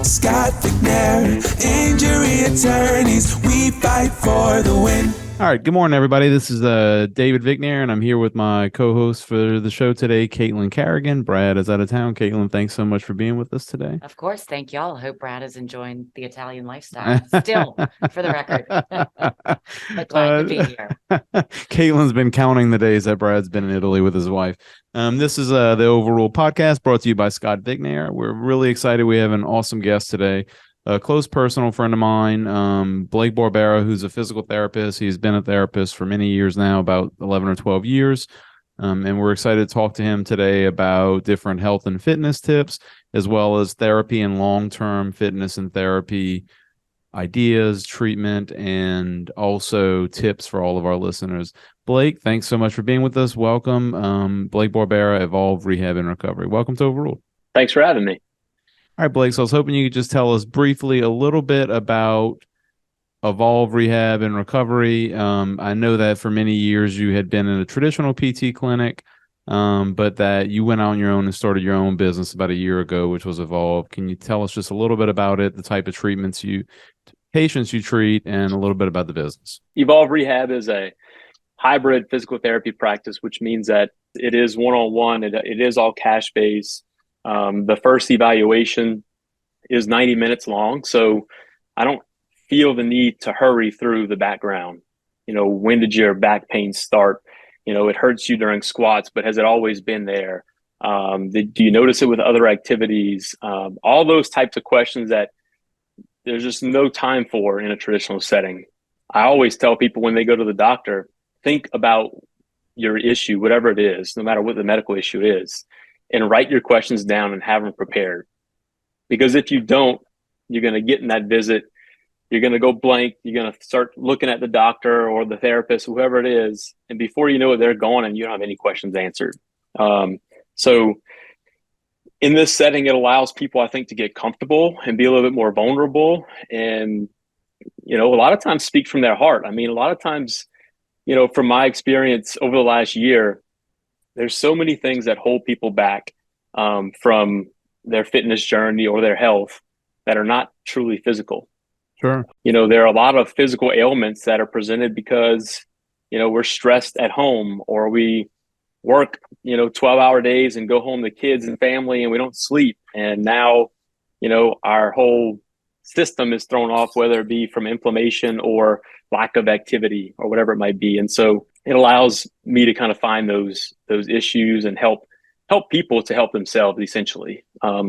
Scott Vicknair, injury attorneys, we fight for the win. All right. Good morning, everybody. This is David Vicknair, and I'm here with my co-host for the show today, Caitlin Carrigan. Brad is out of town. Caitlin, thanks so much for being with us today. Of course. Thank y'all. I hope Brad is enjoying the Italian lifestyle still, for the record. But glad to be here. Caitlin's been counting the days that Brad's been in Italy with his wife. This is the Overrule podcast brought to you by Scott Vicknair. We're really excited. We have an awesome guest today. A close personal friend of mine, Blake Barbera, who's a physical therapist. He's been a therapist for many years now, about 11 or 12 years. And we're excited to talk to him today about different health and fitness tips, as well as therapy and long-term fitness and therapy ideas, treatment, and also tips for all of our listeners. Blake, thanks so much for being with us. Welcome. Blake Barbera, Evolve Rehab Recovery. Welcome to Overrule. Thanks for having me. All right, Blake, so I was hoping you could just tell us briefly a little bit about Evolve Rehab and Recovery. I know that for many years you had been in a traditional PT clinic, but that you went out on your own and started your own business about a year ago, which was Evolve. Can you tell us just a little bit about it, the type of patients you treat, and a little bit about the business? Evolve Rehab is a hybrid physical therapy practice, which means that it is one-on-one. It is all cash-based. The first evaluation is 90 minutes long, so I don't feel the need to hurry through the background. When did your back pain start? It hurts you during squats, but has it always been there? Do you notice it with other activities? All those types of questions that there's just no time for in a traditional setting. I always tell people when they go to the doctor, think about your issue, whatever it is, no matter what the medical issue is, and write your questions down and have them prepared. Because if you don't, you're going to get in that visit, you're going to go blank, you're going to start looking at the doctor or the therapist, whoever it is, and before you know it, they're gone and you don't have any questions answered. So in this setting, it allows people, I think, to get comfortable and be a little bit more vulnerable and, a lot of times speak from their heart. I mean, a lot of times, from my experience over the last year, there's so many things that hold people back from their fitness journey or their health that are not truly physical. Sure. There are a lot of physical ailments that are presented because, we're stressed at home, or we work, 12-hour days and go home to kids and family and we don't sleep. And now, our whole system is thrown off, whether it be from inflammation or lack of activity or whatever it might be. And so it allows me to kind of find those issues and help people to help themselves, essentially.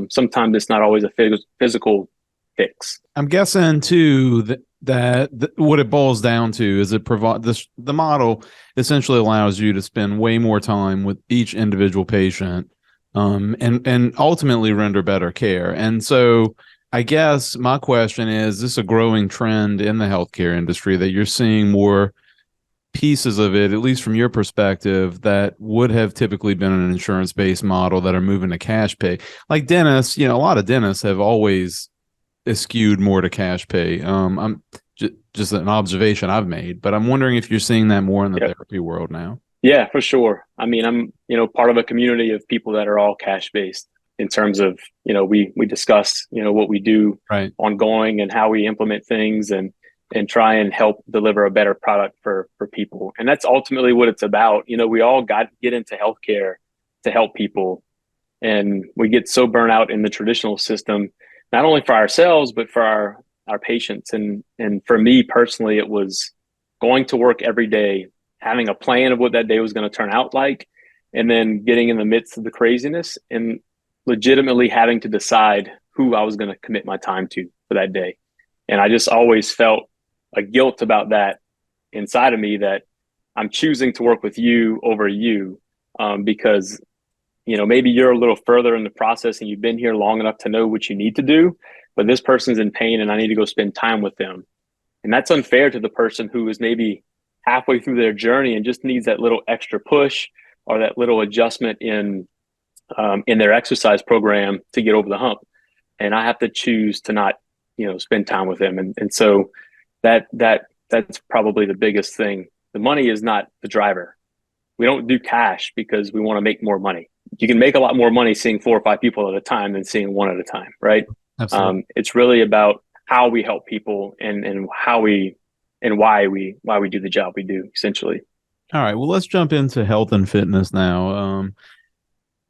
Sometimes it's not always a physical fix. I'm guessing too that what it boils down to is the model essentially allows you to spend way more time with each individual patient, and ultimately render better care. And so I guess my question is this a growing trend in the healthcare industry that you're seeing more pieces of it, at least from your perspective, that would have typically been an insurance-based model that are moving to cash pay? Like dentists, a lot of dentists have always skewed more to cash pay. I'm just an observation I've made, but I'm wondering if you're seeing that more in the therapy world now. Yeah, for sure. I mean, I'm, part of a community of people that are all cash-based in terms of, we discuss, what we do ongoing and how we implement things and try and help deliver a better product for people. And that's ultimately what it's about. We all get into healthcare to help people. And we get so burnt out in the traditional system, not only for ourselves, but for our patients. And for me personally, it was going to work every day, having a plan of what that day was going to turn out like, and then getting in the midst of the craziness and legitimately having to decide who I was going to commit my time to for that day. And I just always felt a guilt about that inside of me, that I'm choosing to work with you over you because, maybe you're a little further in the process and you've been here long enough to know what you need to do, but this person's in pain and I need to go spend time with them. And that's unfair to the person who is maybe halfway through their journey and just needs that little extra push or that little adjustment in their exercise program to get over the hump. And I have to choose to not, spend time with them. And so that's probably the biggest thing. The money is not the driver. We don't do cash because we want to make more money. You can make a lot more money seeing 4 or 5 people at a time than seeing one at a time, right? Absolutely. It's really about how we help people and why we do the job we do, essentially. All right. Well, let's jump into health and fitness now.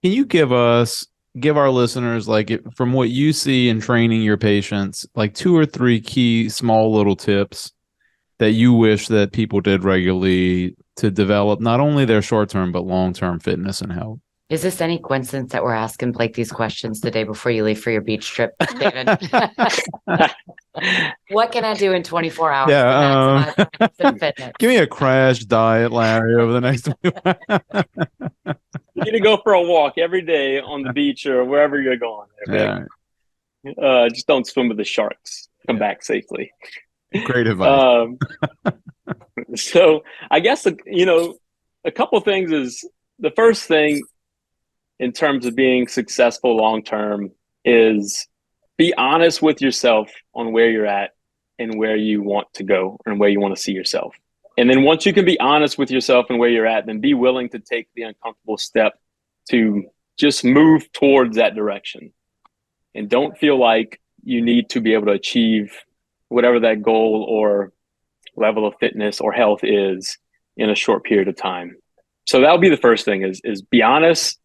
Can you give our listeners, from what you see in training your patients, like 2 or 3 key small little tips that you wish that people did regularly to develop not only their short-term but long-term fitness and health? Is this any coincidence that we're asking Blake these questions the day before you leave for your beach trip, David? What can I do in 24 hours to maximize fitness? Give me a crash diet, Larry, over the next week. You need to go for a walk every day on the beach or wherever you're going. Okay? Yeah. Just don't swim with the sharks. Come back safely. Great advice. So I guess, a couple things is the first thing in terms of being successful long-term is be honest with yourself on where you're at and where you want to go and where you want to see yourself. And then once you can be honest with yourself and where you're at, then be willing to take the uncomfortable step to just move towards that direction. And don't feel like you need to be able to achieve whatever that goal or level of fitness or health is in a short period of time. So that'll be the first thing is be honest,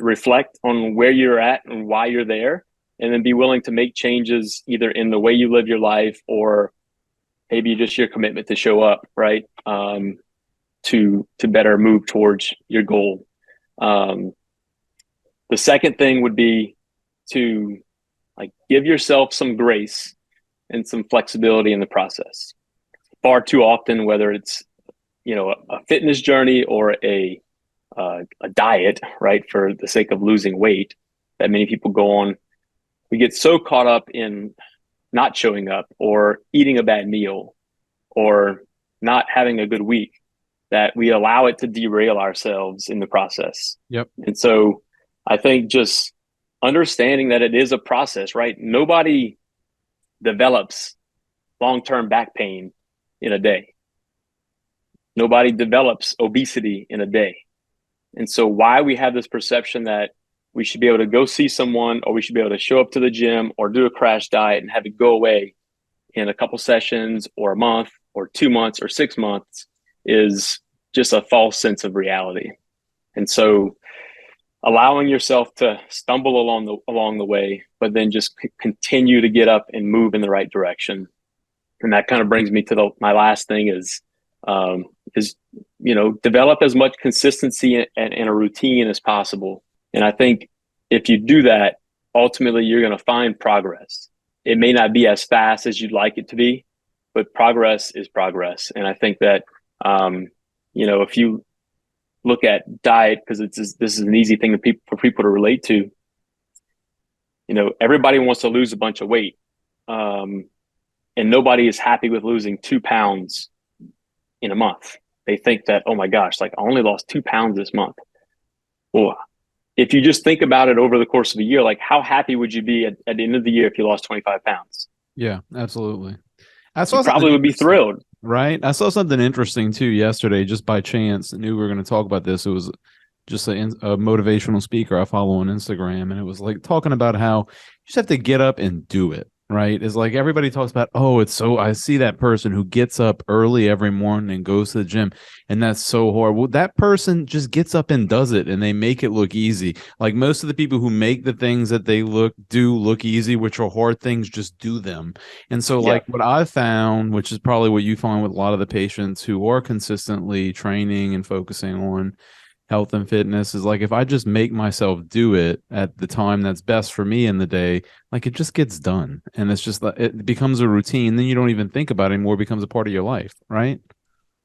reflect on where you're at and why you're there, and then be willing to make changes either in the way you live your life or maybe just your commitment to show up, right? To better move towards your goal. The second thing would be to give yourself some grace and some flexibility in the process. Far too often, whether it's a fitness journey or a diet, right, for the sake of losing weight that many people go on, we get so caught up in not showing up or eating a bad meal or not having a good week that we allow it to derail ourselves in the process. Yep. And so I think just understanding that it is a process, right? Nobody develops long-term back pain in a day. Nobody develops obesity in a day. And so why we have this perception that we should be able to go see someone or we should be able to show up to the gym or do a crash diet and have it go away in a couple sessions or a month or 2 months or 6 months is just a false sense of reality. And so allowing yourself to stumble along the way, but then just continue to get up and move in the right direction. And that kind of brings me to my last thing is develop as much consistency and a routine as possible. And I think if you do that, ultimately you're going to find progress. It may not be as fast as you'd like it to be, but progress is progress. And I think that, if you look at diet, because this is an easy thing for people to relate to, everybody wants to lose a bunch of weight. And nobody is happy with losing 2 pounds in a month. They think that, oh my gosh, I only lost 2 pounds this month. Well, if you just think about it over the course of a year, how happy would you be at the end of the year if you lost 25 pounds? Yeah, absolutely. You probably would be thrilled. Right. I saw something interesting too yesterday, just by chance. I knew we were going to talk about this. It was just a motivational speaker I follow on Instagram. And it was talking about how you just have to get up and do it. Right. It's everybody talks about, I see that person who gets up early every morning and goes to the gym, and that's so horrible. That person just gets up and does it, and they make it look easy. Most of the people who make the things that they look easy, which are hard things, just do them. And so what I found, which is probably what you find with a lot of the patients who are consistently training and focusing on health and fitness, is if I just make myself do it at the time that's best for me in the day, it just gets done. And it's just it becomes a routine. Then you don't even think about it anymore. It becomes a part of your life, right?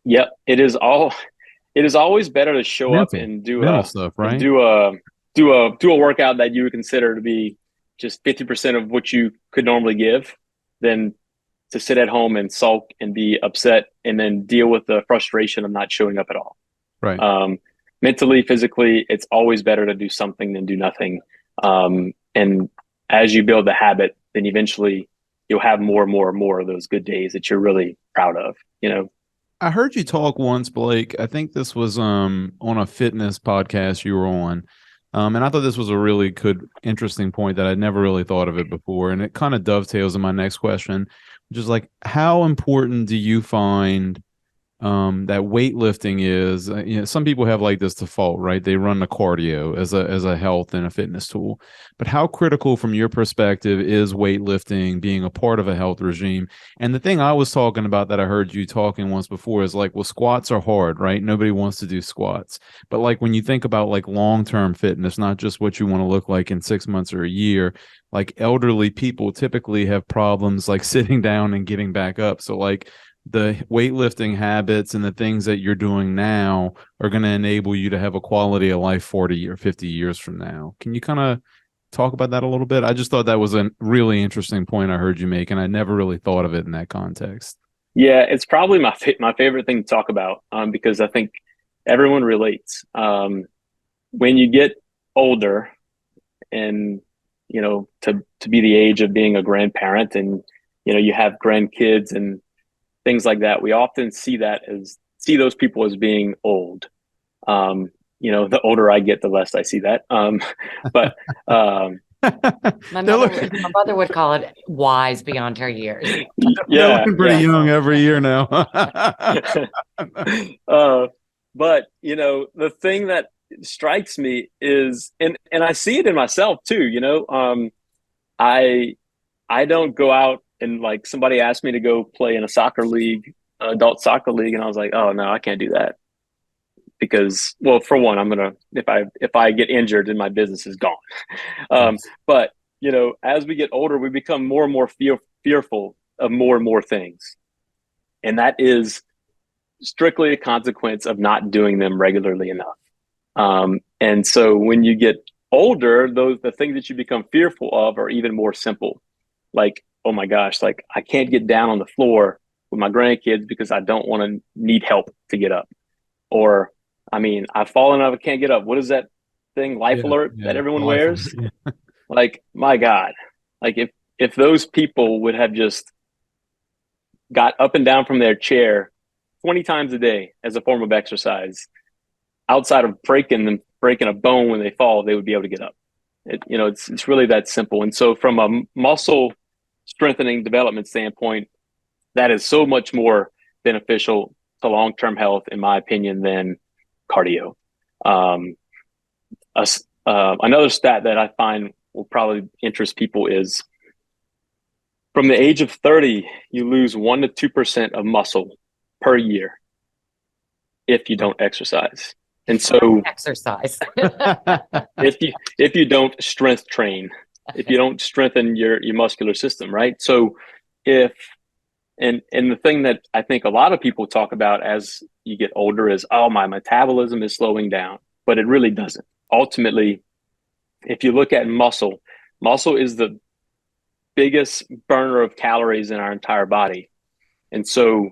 Yep. It is always better to show up and do stuff, right? Do a workout that you would consider to be just 50% of what you could normally give than to sit at home and sulk and be upset and then deal with the frustration of not showing up at all. Right. Mentally, physically, it's always better to do something than do nothing. And as you build the habit, then eventually you'll have more and more of those good days that you're really proud of, I heard you talk once, Blake. I think this was on a fitness podcast you were on, And I thought this was a really good, interesting point that I'd never really thought of it before. And it kind of dovetails in my next question, which is like, how important do you find that weightlifting is? Some people have like this default, right? They run the cardio as a health and a fitness tool. But how critical from your perspective is weightlifting being a part of a health regime? And the thing I was talking about that I heard you talking once before is like, well, squats are hard, right? Nobody wants to do squats. But like when you think about like long-term fitness, not just what you want to look like in 6 months or a year, like elderly people typically have problems like sitting down and getting back up. So like the weightlifting habits and the things that you're doing now are going to enable you to have a quality of life 40 or 50 years from now. Can you kind of talk about that a little bit? I just thought that was a really interesting point I heard you make, and I never really thought of it in that context. Yeah, it's probably my favorite thing to talk about, because I think everyone relates. When you get older and, to be the age of being a grandparent and, you have grandkids and things like that, we often see those people as being old. The older I get, the less I see that. But my mother would call it wise beyond her years. They're looking pretty young every year now. But the thing that strikes me is, and I see it in myself too. I don't go out and like somebody asked me to go play in a soccer league, adult soccer league, and I was like, oh no, I can't do that because, well, for one, I'm gonna if I get injured, then my business is gone. But as we get older, we become more and more fearful of more and more things, and that is strictly a consequence of not doing them regularly enough. And so when you get older, the things that you become fearful of are even more simple, like, oh my gosh, like I can't get down on the floor with my grandkids because I don't want to need help to get up. Or, I've fallen off, I can't get up. What is that thing, Life Alert, that everyone wears? Yeah. Like, my God, like if those people would have just got up and down from their chair 20 times a day as a form of exercise, outside of breaking a bone when they fall, they would be able to get up. It's really that simple. And so from a muscle strengthening development standpoint, that is so much more beneficial to long-term health, in my opinion, than cardio. Another stat that I find will probably interest people is from the age of 30, you lose 1 to 2% of muscle per year if you don't exercise. And so exercise. if you don't strength train, if you don't strengthen your muscular system, right? So and the thing that I think a lot of people talk about as you get older is, oh, my metabolism is slowing down, but it really doesn't. Ultimately, if you look at muscle is the biggest burner of calories in our entire body. And so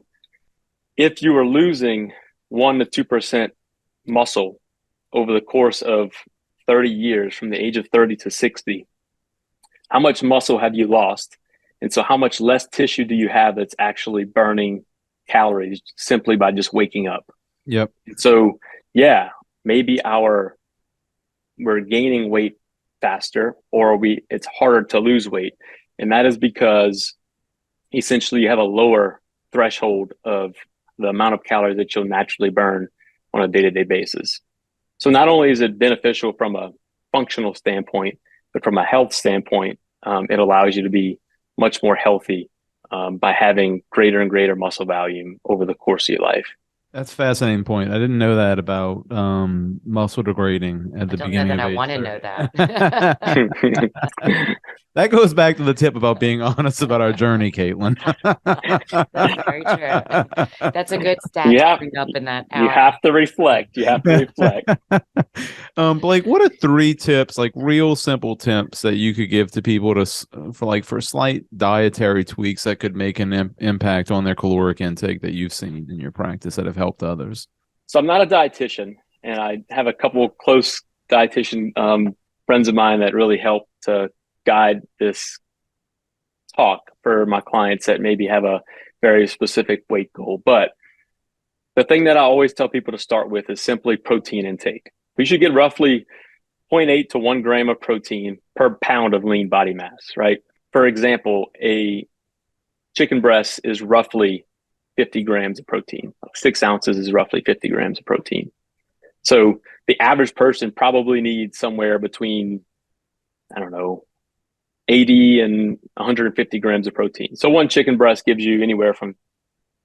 if you are losing 1 to 2% muscle over the course of 30 years, from the age of 30 to 60, how much muscle have you lost? And so how much less tissue do you have that's actually burning calories simply by just waking up? Yep. So yeah, maybe we're gaining weight faster, or it's harder to lose weight. And that is because essentially you have a lower threshold of the amount of calories that you'll naturally burn on a day-to-day basis. So not only is it beneficial from a functional standpoint, but from a health standpoint, it allows you to be much more healthy by having greater and greater muscle volume over the course of your life. That's a fascinating point. I didn't know that about muscle degrading at the beginning of age. I want to know that. That goes back to the tip about being honest about our journey, Caitlin. That's very true. That's a good stat to bring up in that hour. You have to reflect. Blake, what are 3 tips, like real simple tips that you could give to people for slight dietary tweaks that could make an impact on their caloric intake that you've seen in your practice that have helped others? So I'm not a dietitian, and I have a couple of close dietitian friends of mine that really help to guide this talk for my clients that maybe have a very specific weight goal. But the thing that I always tell people to start with is simply protein intake. We should get roughly 0.8 to 1 gram of protein per pound of lean body mass, right? For example, a chicken breast is roughly 50 grams of protein. 6 ounces is roughly 50 grams of protein. So the average person probably needs somewhere between, I don't know, 80 and 150 grams of protein. So one chicken breast gives you anywhere from,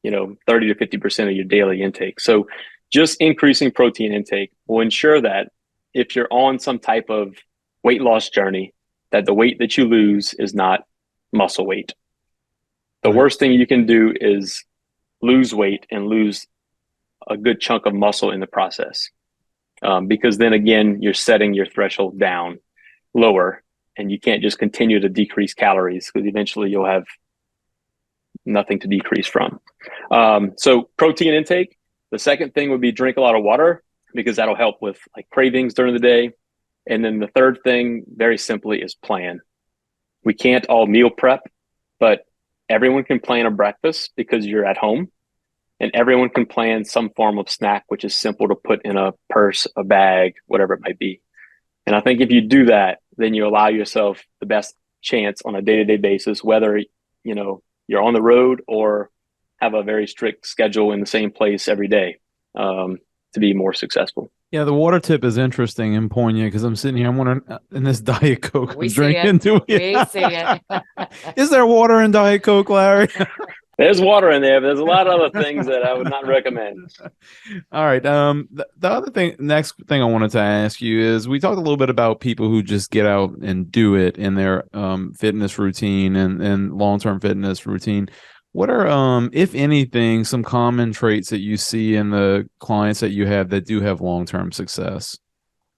30 to 50% of your daily intake. So just increasing protein intake will ensure that if you're on some type of weight loss journey, that the weight that you lose is not muscle weight. The worst thing you can do is lose weight and lose a good chunk of muscle in the process. Because then again, you're setting your threshold down lower, and you can't just continue to decrease calories, because eventually you'll have nothing to decrease from. So protein intake. The second thing would be drink a lot of water, because that'll help with like cravings during the day. And then the third thing, very simply, is plan. We can't all meal prep, but everyone can plan a breakfast because you're at home, and everyone can plan some form of snack, which is simple to put in a purse, a bag, whatever it might be. And I think if you do that, then you allow yourself the best chance on a day-to-day basis, whether, you're on the road or have a very strict schedule in the same place every day, to be more successful. Yeah, the water tip is interesting and poignant, because I'm sitting here, I'm wondering, in this Diet Coke We I'm see drinking, it. We see it. Is there water in Diet Coke, Larry? There's water in there, but there's a lot of other things that I would not recommend. All right. Next thing I wanted to ask you is, we talked a little bit about people who just get out and do it in their fitness routine and long-term fitness routine. What are, if anything, some common traits that you see in the clients that you have that do have long-term success?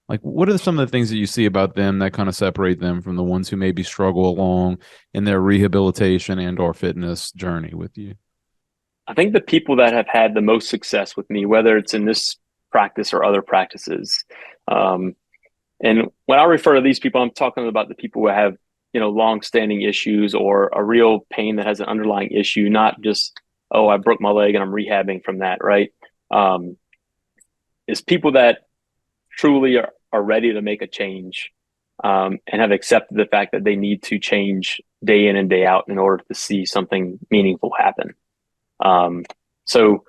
Like, what are some of the things that you see about them that kind of separate them from the ones who maybe struggle along in their rehabilitation and or fitness journey with you? I think the people that have had the most success with me, whether it's in this practice or other practices, and when I refer to these people, I'm talking about the people who have, long-standing issues or a real pain that has an underlying issue, not just, oh, I broke my leg and I'm rehabbing from that, right? Is people that truly are ready to make a change, and have accepted the fact that they need to change day in and day out in order to see something meaningful happen. So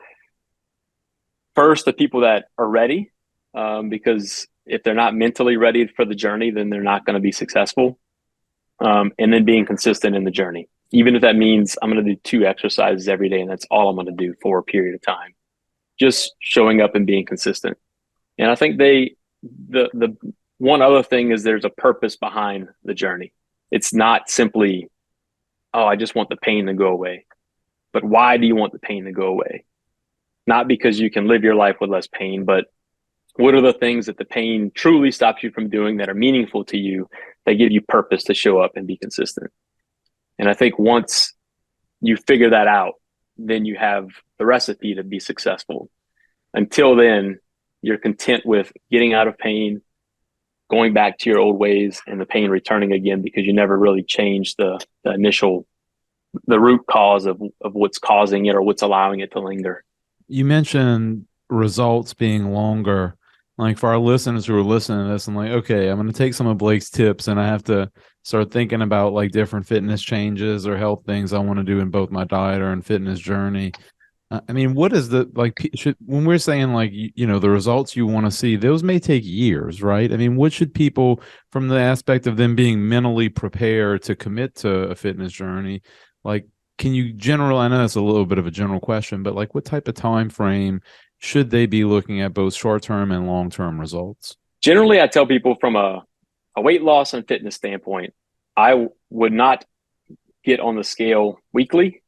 first, the people that are ready, because if they're not mentally ready for the journey, then they're not going to be successful. And then being consistent in the journey, even if that means I'm going to do 2 exercises every day and that's all I'm going to do for a period of time, just showing up and being consistent. And I think the one other thing is there's a purpose behind the journey. It's not simply, oh, I just want the pain to go away. But why do you want the pain to go away? Not because you can live your life with less pain, but what are the things that the pain truly stops you from doing that are meaningful to you, that give you purpose to show up and be consistent? And I think once you figure that out, then you have the recipe to be successful. Until then, you're content with getting out of pain, going back to your old ways, and the pain returning again because you never really changed the root cause of what's causing it or what's allowing it to linger. You mentioned results being longer. Like, for our listeners who are listening to this, I'm like, okay, I'm going to take some of Blake's tips and I have to start thinking about like different fitness changes or health things I want to do in both my diet or in fitness journey. I mean, what is the, like, when we're saying like, the results you want to see, those may take years, right? I mean, what should people, from the aspect of them being mentally prepared to commit to a fitness journey, like, can you I know that's a little bit of a general question, but like, what type of time frame should they be looking at, both short-term and long-term results? Generally, I tell people from a weight loss and fitness standpoint, I would not get on the scale weekly.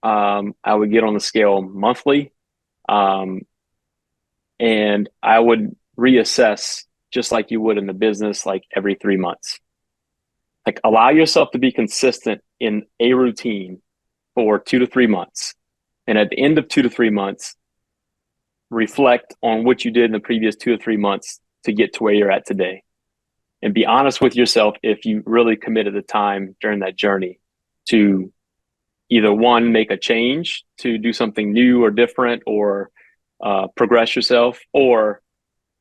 I would get on the scale monthly. And I would reassess just like you would in the business, like every 3 months. Like, allow yourself to be consistent in a routine for 2 to 3 months. And at the end of 2 to 3 months, reflect on what you did in the previous 2 or 3 months to get to where you're at today. And be honest with yourself if you really committed the time during that journey to either, one, make a change, to do something new or different, or progress yourself, or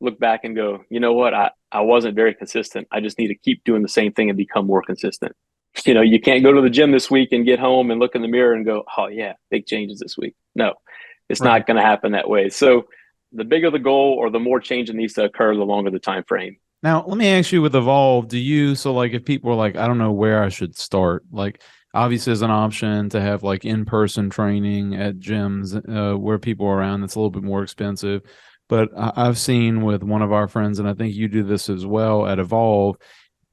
look back and go, you know what, I wasn't very consistent. I just need to keep doing the same thing and become more consistent. You can't go to the gym this week and get home and look in the mirror and go, oh yeah, big changes this week. No, it's not going to happen that way. So the bigger the goal or the more change that needs to occur, the longer the time frame. Now, let me ask you with Evolve, so like if people are like, I don't know where I should start, like obviously there's an option to have like in-person training at gyms where people are around. That's a little bit more expensive. But I've seen with one of our friends, and I think you do this as well at Evolve,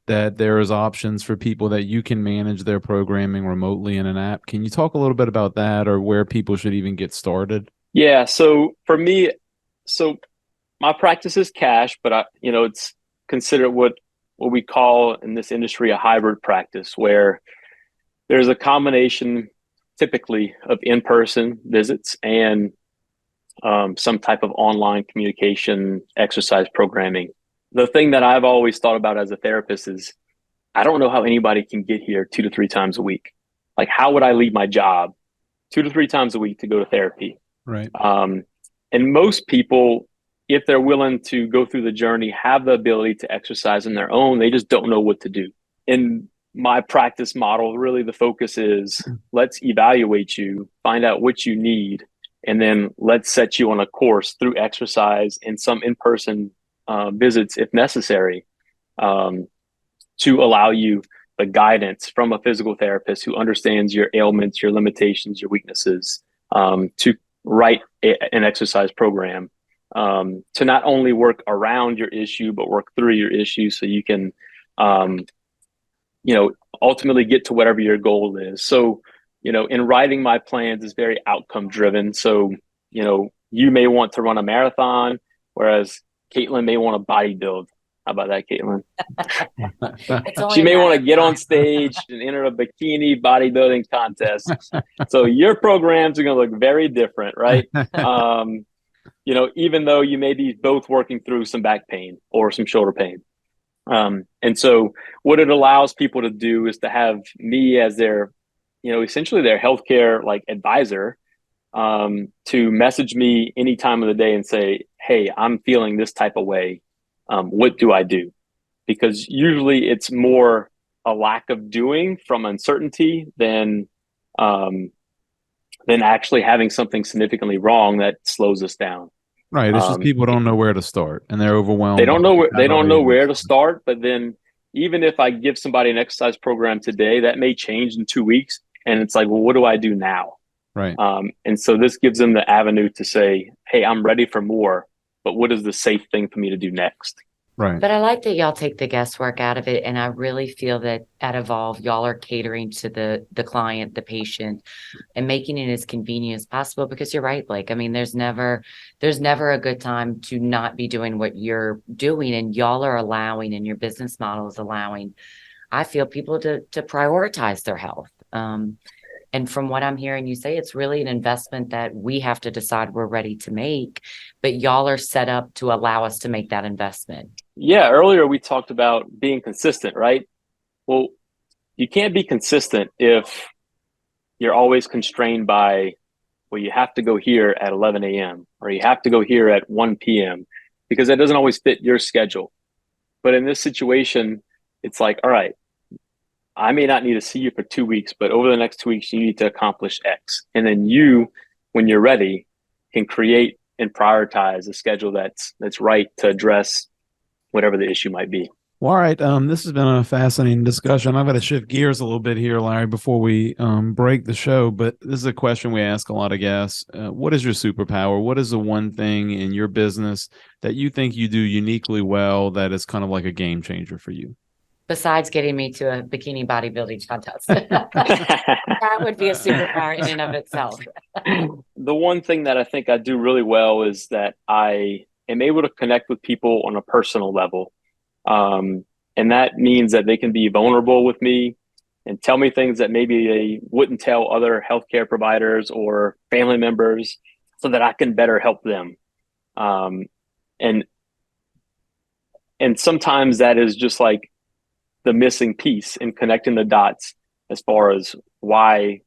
that there is options for people that you can manage their programming remotely in an app. Can you talk a little bit about that, or where people should even get started? Yeah. So for me, my practice is cash, but it's considered what we call in this industry a hybrid practice, where there's a combination typically of in-person visits and some type of online communication, exercise programming. The thing that I've always thought about as a therapist is I don't know how anybody can get here 2 to 3 times a week. Like, how would I leave my job 2 to 3 times a week to go to therapy? Right. And most people, if they're willing to go through the journey, have the ability to exercise on their own. They just don't know what to do. In my practice model, really the focus is let's evaluate you, find out what you need, and then let's set you on a course through exercise and some in-person visits if necessary, to allow you the guidance from a physical therapist who understands your ailments, your limitations, your weaknesses, to write an exercise program, to not only work around your issue, but work through your issue so you can, ultimately get to whatever your goal is. So, in writing my plans is very outcome driven. So, you may want to run a marathon, whereas Caitlin may want to bodybuild. How about that, Caitlin? She may want to get on stage and enter a bikini bodybuilding contest. So your programs are going to look very different, right? Even though you may be both working through some back pain or some shoulder pain. And so what it allows people to do is to have me as their, essentially their healthcare like advisor, to message me any time of the day and say, hey, I'm feeling this type of way. What do I do? Because usually it's more a lack of doing from uncertainty than actually having something significantly wrong that slows us down. Right. It's just people don't know where to start and they're overwhelmed. They don't know where to start. But then even if I give somebody an exercise program today, that may change in 2 weeks. And it's like, well, what do I do now? Right. And so this gives them the avenue to say, hey, I'm ready for more, but what is the safe thing for me to do next? Right. But I like that y'all take the guesswork out of it. And I really feel that at Evolve, y'all are catering to the client, the patient, and making it as convenient as possible, because you're right, Blake. I mean, there's never a good time to not be doing what you're doing, and y'all are allowing, and your business model is allowing, I feel, people to prioritize their health. And from what I'm hearing you say, it's really an investment that we have to decide we're ready to make, but y'all are set up to allow us to make that investment. Yeah. Earlier we talked about being consistent, right? Well, you can't be consistent if you're always constrained by, well, you have to go here at 11 a.m. or you have to go here at 1 p.m. because that doesn't always fit your schedule. But in this situation, it's like, all right, I may not need to see you for 2 weeks, but over the next 2 weeks, you need to accomplish X. And then you, when you're ready, can create and prioritize a schedule that's right to address whatever the issue might be. Well, all right. This has been a fascinating discussion. I'm going to shift gears a little bit here, Larry, before we break the show. But this is a question we ask a lot of guests. What is your superpower? What is the one thing in your business that you think you do uniquely well that is kind of like a game changer for you? Besides getting me to a bikini bodybuilding contest. That would be a superpower in and of itself. The one thing that I think I do really well is that I am able to connect with people on a personal level. And that means that they can be vulnerable with me and tell me things that maybe they wouldn't tell other healthcare providers or family members, so that I can better help them. And sometimes that is just like the missing piece in connecting the dots as far as why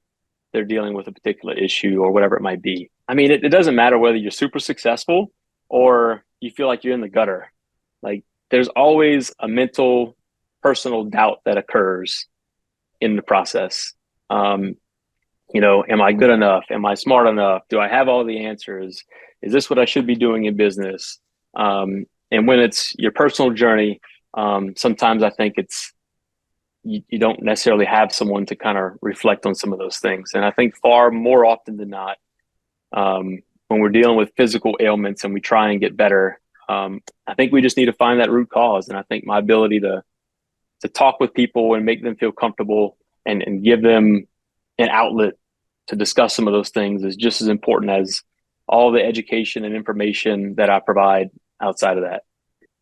they're dealing with a particular issue or whatever it might be. I mean, it doesn't matter whether you're super successful or you feel like you're in the gutter. Like, there's always a mental, personal doubt that occurs in the process. Am I good enough? Am I smart enough? Do I have all the answers? Is this what I should be doing in business? And when it's your personal journey, sometimes I think you don't necessarily have someone to kind of reflect on some of those things. And I think far more often than not, when we're dealing with physical ailments and we try and get better, I think we just need to find that root cause. And I think my ability to talk with people and make them feel comfortable and give them an outlet to discuss some of those things is just as important as all the education and information that I provide outside of that.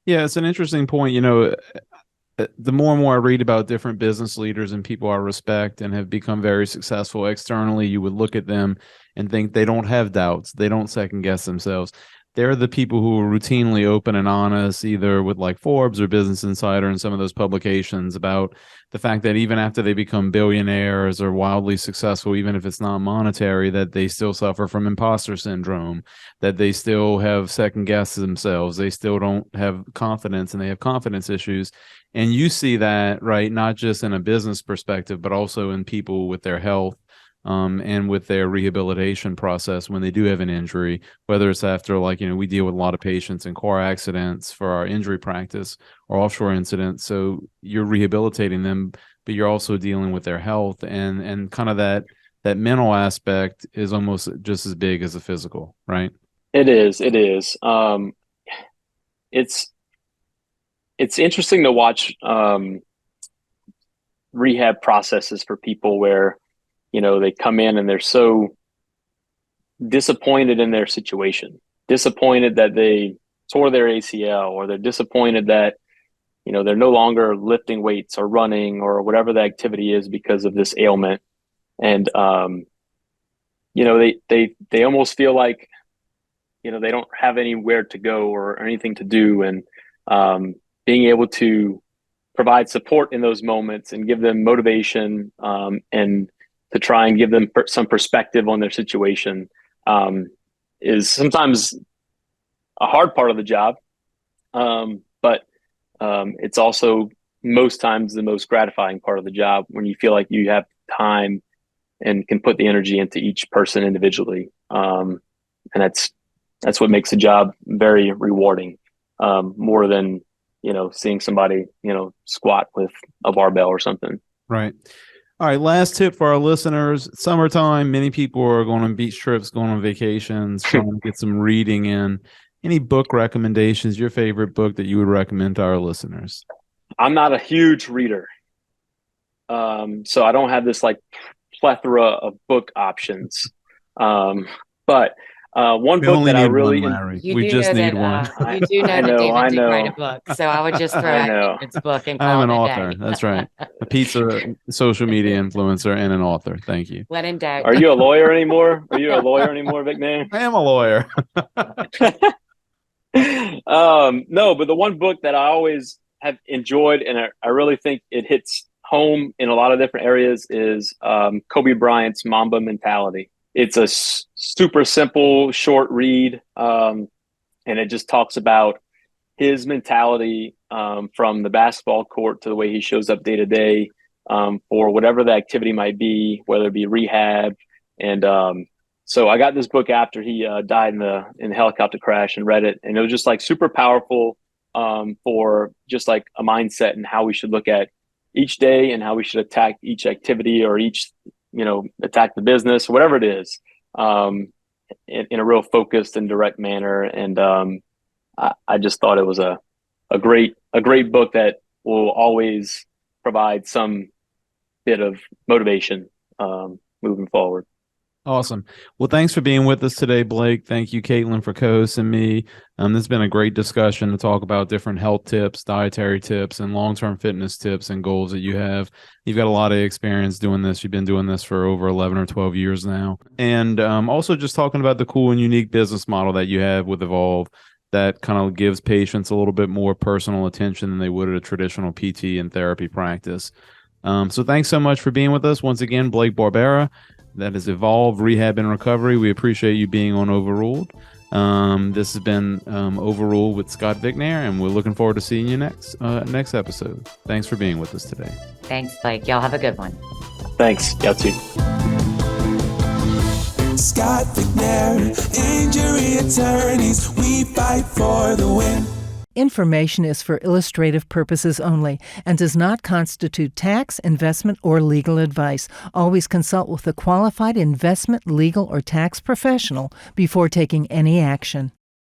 Yeah, it's an interesting point. The more and more I read about different business leaders and people I respect and have become very successful externally, you would look at them and think they don't have doubts. They don't second guess themselves. They're the people who are routinely open and honest, either with like Forbes or Business Insider and some of those publications, about the fact that even after they become billionaires or wildly successful, even if it's not monetary, that they still suffer from imposter syndrome, that they still have second guessed themselves. They still don't have confidence and they have confidence issues. And you see that, right, not just in a business perspective, but also in people with their health. And with their rehabilitation process when they do have an injury, whether it's after, we deal with a lot of patients in car accidents for our injury practice or offshore incidents. So you're rehabilitating them, but you're also dealing with their health, and kind of that mental aspect is almost just as big as the physical, right? It is. It's interesting to watch rehab processes for people where they come in and they're so disappointed in their situation, disappointed that they tore their ACL, or they're disappointed that, they're no longer lifting weights or running or whatever the activity is because of this ailment. And, they almost feel like, they don't have anywhere to go or anything to do. And being able to provide support in those moments and give them motivation and to try and give them some perspective on their situation is sometimes a hard part of the job. But it's also most times the most gratifying part of the job, when you feel like you have time and can put the energy into each person individually. And that's what makes the job very rewarding, more than, seeing somebody, squat with a barbell or something. Right. All right, last tip for our listeners. Summertime, many people are going on beach trips, going on vacations, trying to get some reading in. Any book recommendations, your favorite book that you would recommend to our listeners? I'm not a huge reader. So I don't have this plethora of book options. But one book that I really... We just need one. You do know that David did write a book, so I would just throw out David's book and call I'm it an a author. day. That's right. A pizza social media influencer and an author. Thank you. When in doubt. Are you a lawyer anymore? Vicknair? I am a lawyer. No, but the one book that I always have enjoyed, and I really think it hits home in a lot of different areas, is Kobe Bryant's Mamba Mentality. It's a super simple, short read, and it just talks about his mentality from the basketball court to the way he shows up day to day for whatever the activity might be, whether it be rehab. And so I got this book after he died in the helicopter crash and read it, and it was just super powerful for just a mindset and how we should look at each day and how we should attack each activity or each attack the business, whatever it is, in a real focused and direct manner. And I just thought it was a great book that will always provide some bit of motivation moving forward. Awesome. Well, thanks for being with us today, Blake. Thank you, Caitlin, for co-hosting me. This has been a great discussion to talk about different health tips, dietary tips, and long-term fitness tips and goals that you have. You've got a lot of experience doing this. You've been doing this for over 11 or 12 years now. And also just talking about the cool and unique business model that you have with Evolve that kind of gives patients a little bit more personal attention than they would at a traditional PT and therapy practice. So thanks so much for being with us. Once again, Blake Barbera. That is Evolve Rehab and Recovery. We appreciate you being on Overruled. This has been Overruled with Scott Vicknair, and we're looking forward to seeing you next episode. Thanks for being with us today. Thanks, Blake. Y'all have a good one. Thanks. Y'all too. Scott Vicknair, injury attorneys, we fight for the win. Information is for illustrative purposes only and does not constitute tax, investment, or legal advice. Always consult with a qualified investment, legal, or tax professional before taking any action.